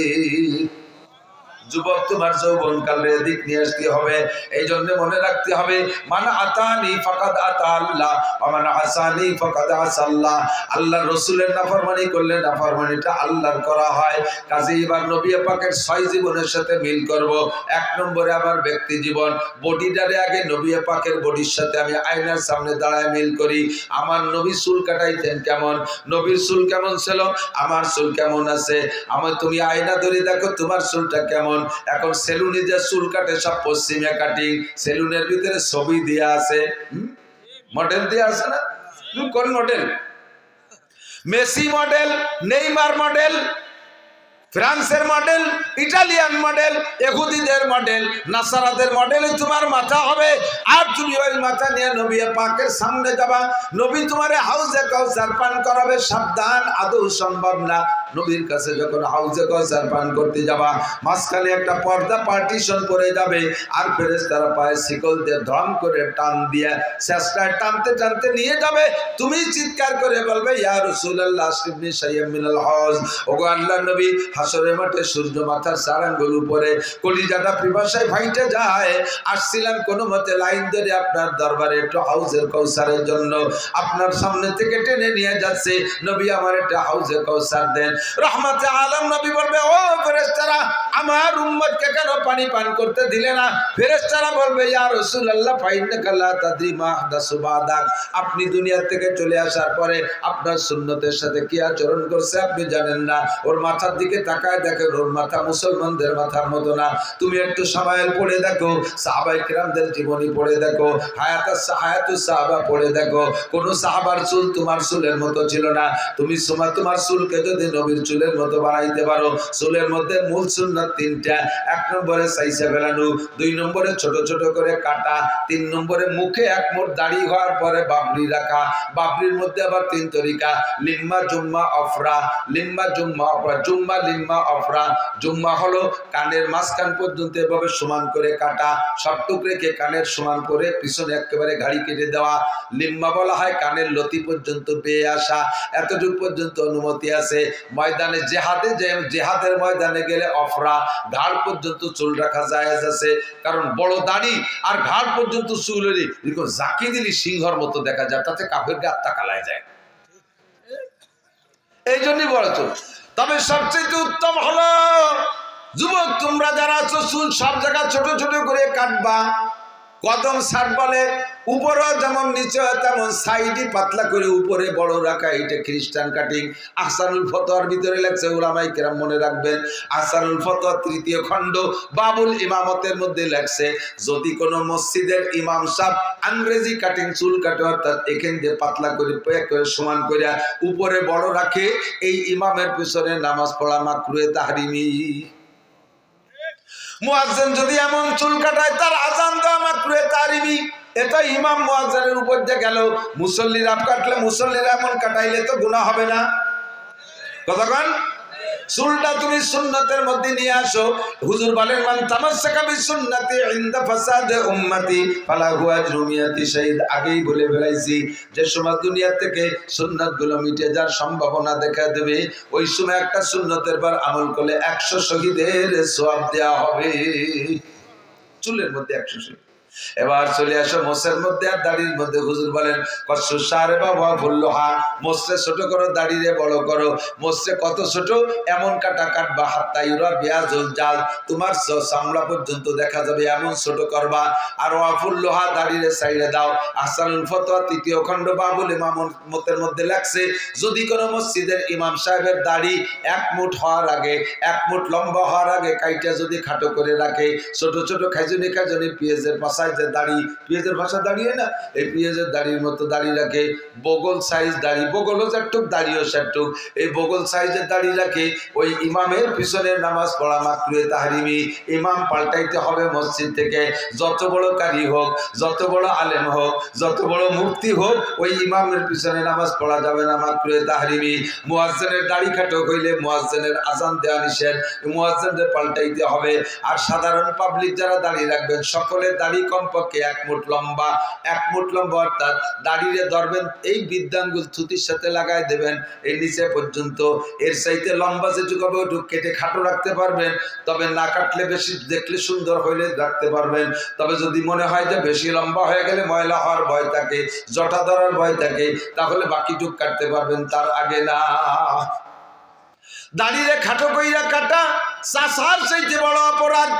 যুবক, তোমার যৌবনকালের দিক নিয়ে আসতে হবে। এই জন্য মনে রাখতে হবে, মান আতানি ফাকাদ আতা আল্লাহ ওয়া মান আসানি ফাকাদ আসাল্লাহ। আল্লাহর রাসূলের নাফরমানি করলে নাফরমানিটা আল্লাহর করা হয়। কাজে এবার নবী পাকের 6 জীবনের সাথে মিল করব। 1 নম্বরে আমার ব্যক্তি জীবন, বডিটারে আগে নবী পাকের বডির সাথে আমি আয়নার সামনে দাঁড়ায় মিল করি। আমার নবী চুল কাটাইতেন কেমন, নবীর চুল কেমন ছিল, আমার চুল কেমন আছে। আমার তুমি আয়না ধরে দেখো তোমার চুলটা কেমন। এখন সেলুনে যে চুল কাটে সব পশ্চিমে কাটিং, সেলুনের ভিতরে ছবি দেয়া আছে, মডেল দেয়া আছে না, কোন model? Messi model, Neymar model, ফ্রান্সের মডেল, ইটালিয়ান মডেল, ইহুদিদের মডেল, নাসারাদের মডেল তোমার মাথা হবে। আর তুমি ওই মাথা নিয়ে নবী পাকের সামনে যাবা, নবী তোমারে হাউজে কাউসার পান করাবে। সাবধান, আদৌ সম্ভব না। নবীর কাছে যখন হাউজে কাউসার পান করতে যাবা, মাঝখানে একটা পর্দা পার্টিশন করে যাবে, আর ফেরেশতারা পায়ে শিকল দিয়ে ধম করে টান দিয়ে চেষ্টায় টানতে টানতে নিয়ে যাবে। তুমি চিৎকার করে বলবে, ইয়া রাসূলুল্লাহ আশরিফনি শাইয়্যাম মিনাল হজ। ওগো আল্লাহর নবী, হাসরের মাঠে সূর্য মাথার 4 আঙ্গুল উপরে, কলিজাটা পিপাসায় ফাইটে যায়। আসছিলাম কোনো মতে লাইন ধরে আপনার দরবারে একটু হাউজে কাউসারের জন্য, আপনার সামনে থেকে টেনে নিয়ে যাচ্ছে। নবী আমার একটা হাউজে কাউসার দেন। রহমতে আলম নবী বলবে, ও ফেরেশতারা, আমার উম্মতকে কেন পানি পান করতে দিলে না? ফেরেশতারা বলবে, ইয়া রাসূলুল্লাহ ফাইন্নাকা লা তাদরি মা আহদাসু বাদাক। আপনি দুনিয়া থেকে চলে আসার পরে আপনার সুন্নতের সাথে কি আচরণ করছে আপনি জানেন না। ওর মাথার দিকে তাকায় দেখেন, ওর মাথা মুসলমানদের মাথার মতো না। তুমি একটু সামায়েল পড়ে দেখো, সাহাবায়ে কিরামদের জীবনী পড়ে দেখো, হায়াতুস সাহাবা পড়ে দেখো, কোন সাহাবার চুল তোমার চুলের মতো ছিল না। তুমি তোমার চুলকে যদি নবীর চুলের মতো বানাইতে পারো, চুলের মধ্যে মূল সুন্নাত 3টা। 1 নম্বরে সাইসা ফেলানো, 2 নম্বরে ছোট ছোট করে কাটা, 3 নম্বরে মুখে 1 মুঠ দাড়ি হওয়ার পরে বাবরি রাখা। বাবরির মধ্যে আবার 3 তরিকা, লিম্মা, জুম্মা, অফরা। লিম্মা, জুম্মা, অফরা। জুম্মা, লিম্মা, অফরা। জুম্মা হলো কানের মাঝখান পর্যন্ত এভাবে সমান করে কাটা, সবটুক রেখে কানের সমান করে পিছনে একেবারে ঘাড়ি কেটে দেওয়া। লিম্মা বলা হয় কানের লতি পর্যন্ত পেয়ে আসা, এতটুকু পর্যন্ত অনুমতি আছে। ময়দানে জেহাদের ময়দানে গেলে অফরা, ঘাড় পর্যন্ত চুল রাখা জায়েজ আছে। কারণ বড় দাড়ি আর ঘাড় পর্যন্ত চুল হলে এরকম জাকি দিলি সিংহর মতো দেখা যায়, তাতে কাফেরকে আত্মা কালায় যায়, এই জন্যই বড় চুল। তবে সবচেয়ে উত্তম হলো, যুবক তোমরা যারা আছো, চুল সব জায়গা ছোট ছোট করে কাটবা। কদম সার বলে, উপরেও যেমন নিচে তেমন সাইডই পাতলা করে উপরে বড় রাখা, এটা খ্রিস্টান কাটিং। আহসানুল ফতোয়ার ভিতরে লেখছে, উলামায়ে কেরাম মনে রাখবেন, আহসানুল ফতোয়া 3য় খণ্ড বাবুল ইমামতের মধ্যে লেখছে, যদি কোনো মসজিদের ইমাম সাহেব ইংরেজি কাটিং চুল কাটে, অর্থাৎ এখান দিয়ে পাতলা করে সমান করে উপরে বড় রাখে, এই ইমামের পিছনে নামাজ পড়া মাকরুহে তাহরিমি। মুয়াজ্জিন যদি এমন চুল কাটায়, তার আযান দেওয়া মাকরুহে তাহরিমি। এটা ইমাম মুয়াজ্জিনের উপর যে গেল, মুসল্লিরা কাটলে, মুসল্লিরা এমন কাটাইলে তো গুনাহ হবে না? কতক্ষণ চুলটা তুমি সুন্নতের মধ্যে নিয়ে আসো। হুজুর বলেন, মান তামাসসাকা বিসুন্নতি ইনদা ফাসাদে উম্মতি ফালাহু আজরু মিয়াতি শাহীদ। আগেই বলে ফেলাইছি, যে সময় দুনিয়া থেকে সুন্নাতগুলো মিটে যাওয়ার সম্ভাবনা দেখা দেবে, ওই সময় একটা সুন্নতের পর আমল করলে 100 শহীদের সওয়াব দেওয়া হবে। চুলের মধ্যে 100 শহীদ। এবার চলে আসো মোসের মধ্যে আর দাড়ির মধ্যে। হুজুর বলেন, কসু সারে বাবা বললোহা, মোসে ছোট করো, দাড়িরে বড় করো। মোসে কত ছোট, এমন কাটা কাটবা, হাত্তা ইউরা বিয়াজুল জাল, তোমার চামড়া পর্যন্ত দেখা যাবে, এমন ছোট করবা। আর ওয়াফুল্লোহা, দাড়িরে সাইডে দাও। আহসানুল ফতোয়া 3য় খণ্ড বাবুল ইমামতের মধ্যে লেখছে, যদি কোনো মসজিদের ইমাম সাহেবের দাড়ি 1 মুঠ হওয়ার আগে, 1 মুঠ লম্বা হওয়ার আগে কাইটা যদি খাটো করে রাখে, ছোট ছোট খাইজুনি খাইজুনি পেঁয়াজের পাশা সাইজের দাড়ি, পেঁয়াজের ভাষা দাঁড়িয়ে না, এই পেঁয়াজের দাড়ির মতো দাড়ি রাখে, বগল সাইজ দাড়ি, বগলও যেটুক দাড়িও সেটুক, এই বগল সাইজের দাড়ি রাখে, ওই ইমামের পিছনে নামাজ পড়া মাকরুহে তাহরিমি। ইমাম পাল্টাইতে হবে মসজিদ থেকে, যত বড় কারি হোক, যত বড় আলেম হোক, যত বড় মুফতি হোক, ওই ইমামের পিছনে নামাজ পড়া যাবে না, মাকরুহে তাহরিমি। মুয়াজ্জিনের দাড়ি কাটক হইলে মুয়াজ্জিনের আজান দেওয়া নিষেধ, মুয়াজ্জিনদের পাল্টাইতে হবে। আর সাধারণ পাবলিক যারা দাড়ি রাখবেন, সকলের দাড়ি কমপক্ষে 1 মুঠ লম্বা, 1 মুঠ লম্বা, অর্থাৎ দাড়িরে ধরবেন এই বৃদ্ধাঙ্গুল থুতির সাথে লাগাই দেবেন এই নিচে পর্যন্ত। এর চাইতে লম্বা যেটুকু হবে ওটুকু কেটে খাটো রাখতে পারবেন, তবে না কাটলে বেশি দেখলে সুন্দর হইলে রাখতে পারবেন। তবে যদি মনে হয় যে বেশি লম্বা হয়ে গেলে ময়লা হওয়ার ভয় থাকে, জটা ধরার ভয় থাকে, তাহলে বাকিটুক কাটতে পারবেন, তার আগে না। দাড়িরে খাটো কইরা কাটা চাষার চাইতে বড় অপরাধ।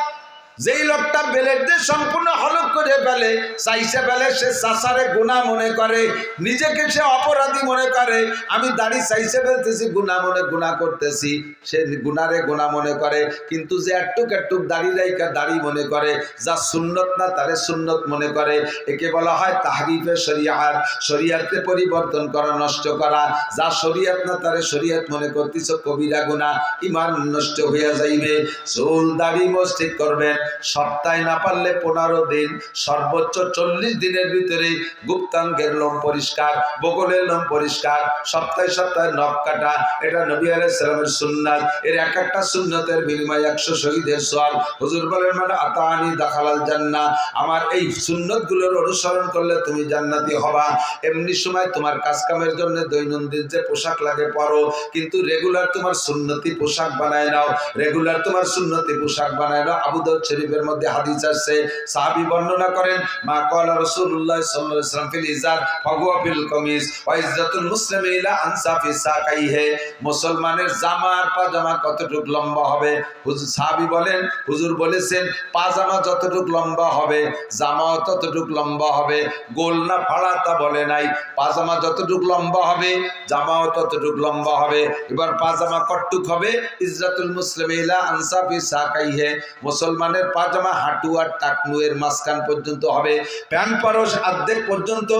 যেই লোকটা বেলেট দিয়ে সম্পূর্ণ হলক করে ফেলে, চাইছে ফেলে, সে চাষারে গুনাহ মনে করে, নিজেকে সে অপরাধী মনে করে। আমি দাড়ি চাইছে ফেলতেছি, গুনাহ মনে গুনাহ করতেছি, সে গুনারে গুনাহ মনে করে। কিন্তু যে একটুক একটুক দাড়ি রাইকা দাড়ি মনে করে, যা সুন্নত না তারে সুন্নত মনে করে, একে বলা হয় তাহরিফে শরিয়াত। শরিয়াতে পরিবর্তন করা, নষ্ট করা। যা শরিয়াত না তারে শরিয়াত মনে করতেছ, কবিরা গুনাহ, ঈমান নষ্ট হইয়া যাইবে। চুল দাড়ি মোছ ঠিক করবেন, সপ্তাহে না পারলে 15 দিন, সর্বোচ্চ 40 দিনের ভিতরে গুপ্তাঙ্গের লোম পরিষ্কার, বগলের লোম পরিষ্কার, সপ্তাহে সপ্তাহে নখ কাটা, এটা নবী আলাইহিস সালামের সুন্নাত। এর এক একটা সুন্নতের বিনিময়ে 100 শহীদের সওয়াব। হুজুর বলেন, মানে আতানি দাখালাল জান্নাহ, আমার এই সুন্নতগুলোর অনুসরণ করলে তুমি জান্নাতি হবা। এমনি সময় তোমার কাজ কামের জন্য দৈনন্দিন যে পোশাক লাগে পরো, কিন্তু রেগুলার তোমার সুন্নতি পোশাক বানায় নাও, রেগুলার তোমার সুন্নতি পোশাক বানায় নাও। আবু দাউদ শরীফের মধ্যে হাদিস আছে, সাহাবী বর্ণনা করেন, মা ক্বালা রাসূলুল্লাহ সাল্লাল্লাহু আলাইহি ওয়াসাল্লাম ফিল ইজার ফাহুয়া ফিল কামিজ ওয়া ইজ্জাতুল মুসলিমি ইলা আনসাফি সাকাইহি। মুসলমানের জামা আর পাজামা কতটুক লম্বা হবে? হুজুর সাহাবী বলেন, হুজুর বলেছেন পাজামা যতটুক লম্বা হবে জামাও ততটুক লম্বা হবে। গোল না ফাড়া তা বলে নাই, পাজামা যতটুক লম্বা হবে জামাও ততটুক লম্বা হবে। এবার পাজামা কতটুক হবে? ইজ্জাতুল মুসলিমি ইলা আনসাফি সাকাইহি, মুসলমানের পাজামা হাঁটু আর টাকনু এর মাঝখান পর্যন্ত হবে। প্যান্ট পরশ অর্ধেক পর্যন্ত,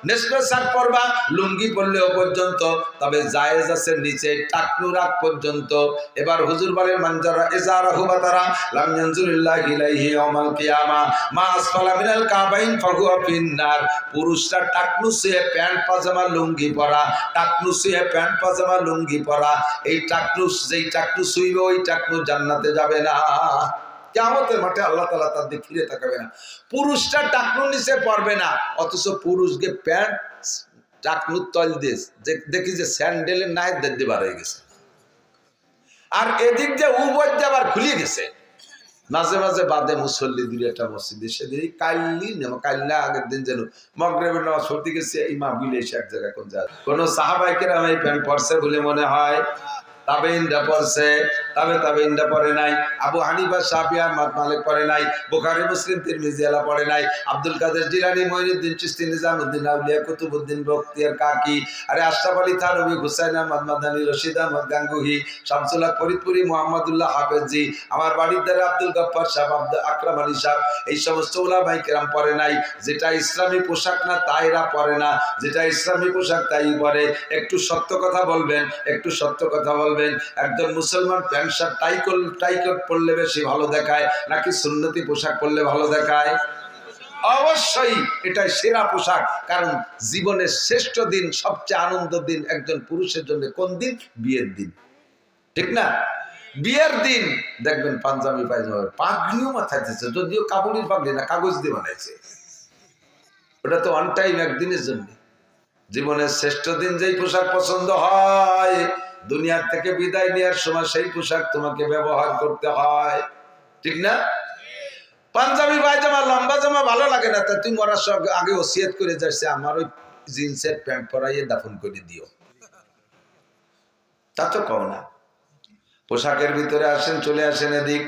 নেসফে শার্ট পরবা, লুঙ্গি পরলেও পর্যন্ত, তবে জায়েজ আছে নিচে টাকনু রাখ পর্যন্ত। এবার হুজুর বলেন, মানজারা ইজারাহু বাতারা লাম ইয়ানজুরিল্লাহু ইলাইহি ইয়াওমাল কিয়ামা মা আসফালা মিনাল কাবাইন ফাহুয়া ফিন্নার। পুরুষরা টাকনু ছুঁয়ে প্যান্ট পাজামা লুঙ্গি পরা, টাকনু ছুঁয়ে প্যান্ট পাজামা লুঙ্গি পরা, এই টাকনু, যেই টাকনু ছুঁইবে ওই টাকনু জান্নাতে যাবে না। কিয়ামতের মাঠে আল্লাহ তাআলা তার দিকে ফিরে তাকাবে না। পুরুষরা টাকনুর নিচে পড়বে না, অথচ পুরুষকে প্যান্ট টাকনুর তল দিয়ে দেখি যে স্যান্ডেলের নায়ের দেড় বার হয়ে গেছে, আর এদিক দিয়ে উভয় দিয়ে আবার খুলে গেছে। মাঝে মাঝে বাদে মুসল্লি দুই একটা মসজিদে, সেদিন কাল্লা আগের দিন যেন মাগরিবের নামাজ পড়তে গেছে, ইমাম বিলে এসে এক জায়গায় কোন যায়, কোন সাহাবায়ে কেরাম এই প্যান্ট পরছে বলে মনে হয়, তাবেঈনরা পড়ছে, তাবেঈনরা পড়ে নাই, আবু হানিফা শাফিঈ আহমদ মালিক পড়ে নাই, বুখারী মুসলিম তিরমিজি আলা পড়ে নাই, আব্দুল কাদের জিলানী মুঈনুদ্দিন চিশতি নিজামউদ্দিন আউলিয়া কুতুবউদ্দিন বখতিয়ার কাকি, আরে আশরাফ আলী থানভী, হুসাইন আহমদ মাদানী, রশিদ আহমদ গাঙ্গুহি, শামসুল হক ফরিদপুরি, মুহাম্মদুল্লাহ হাফেজি, আমার বাড়ির দ্বারা আব্দুল গফফার সাহেব, আব্দুল আকরাম আলী সাহেব, এই সমস্ত উলামায়ে কেরাম পড়ে নাই। যেটা ইসলামী পোশাক না তাইরা পড়ে না, যেটা ইসলামী পোশাক তাই পরে। একটু সত্য কথা বলবেন, একটু সত্য কথা বলবেন, একজন মুসলমান প্যান্ট শার্ট টাই কোট পরলে বেশি ভালো দেখায় নাকি সুন্নতি পোশাক পরলে ভালো দেখায়? অবশ্যই এটাই সেরা পোশাক, কারণ জীবনের শ্রেষ্ঠ দিন, সবচেয়ে আনন্দের দিন একজন পুরুষের জন্য কোন দিন? বিয়ের দিন, ঠিক না? বিয়ের দিন দেখবেন পাঞ্জাবি পায়জামা, পাগড়িও মাথায় দিচ্ছে, যদিও কাবুলির পাগড়ি না, কাগজ দিয়ে বানাইছে, ওটা তো অন টাইম একদিনের জন্য। জীবনের শ্রেষ্ঠ দিন যেই পোশাক পছন্দ হয়, দুনিয়ার থেকে বিদায় নেওয়ার সময় সেই পোশাক তোমাকে ব্যবহার করতে হয়, ঠিক না? পাঞ্জাবি পায়জামা লম্বা জামা ভালো লাগে না, তা তুই মরার সঙ্গে আগে ওসিয়ত করে যাচ্ছে আমার ওই জিন্সের প্যান্ট পরাইয়ে দাফন করে দিও, তা তো কও না। পোশাকের ভিতরে আসেন, চলে আসেন এদিক।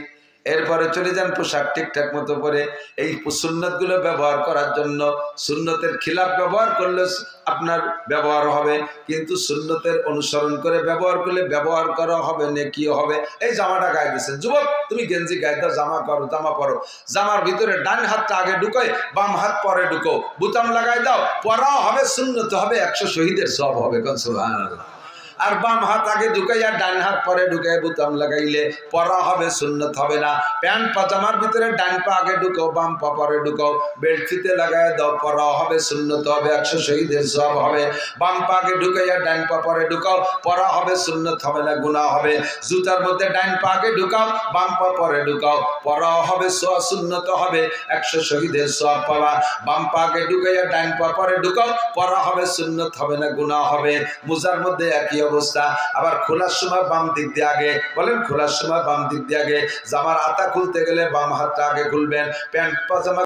এরপরে চলে যান পোশাক ঠিকঠাক মতো পরে। এই সুন্নতগুলো ব্যবহার করার জন্য সুন্নতের খিলাফ ব্যবহার করলে আপনার ব্যবহার হবে, কিন্তু সুন্নতের অনুসরণ করে ব্যবহার করলে ব্যবহার করা হবে, নেকিও হবে। এই জামাটা গায়ে দিয়েছেন, যুবক তুমি গেঞ্জি গায়ে দাও, জামা করো, জামা পরো, জামার ভিতরে ডান হাতটা আগে ঢুকোয়, বাম হাত পরে ঢুকো, বুতাম লাগাই দাও, পরাও হবে, সুন্নত হবে, 100 শহীদের সব হবে। সুবহানাল্লাহ। আর বাম হাত আগে ঢুকাইয়া ডান হাত পরে ঢুকাই বুতাম লাগাইলে পরা হবে, সুন্নত হবে না। প্যান্ট পাজামার ভিতরে ডান পা আগে ঢুকাও, বাম পা পরে ঢুকাও, বেল্ট ফিতে লাগাই দাও, পরা হবে, সুন্নত হবে, 100 শহীদের সব হবে। বাম পা আগে ঢুকাইয়া ডান পা পরে ঢুকাও, পরা হবে, সুন্নত হবে না, গুনাহ হবে। জুতার মধ্যে ডান পা আগে ঢুকাও, বাম পা পরে ঢুকাও, পরা হবে, সুন্নত হবে, 100 শহীদের সব পাবা। বাম পা আগে ঢুকাইয়া ডান পা পরে ঢুকাও, পরা হবে, সুন্নত হবে না, গুনাহ হবে। মোজার মধ্যে একই অবস্থা। আবার খোলার সময় বাম দিক দিয়ে আগে, বলেন খোলার সময় বাম দিক দিয়ে আগে। জামার আতা খুলতে গেলে বাম হাতটা আগে খুলবেন। প্যান্ট পাজামা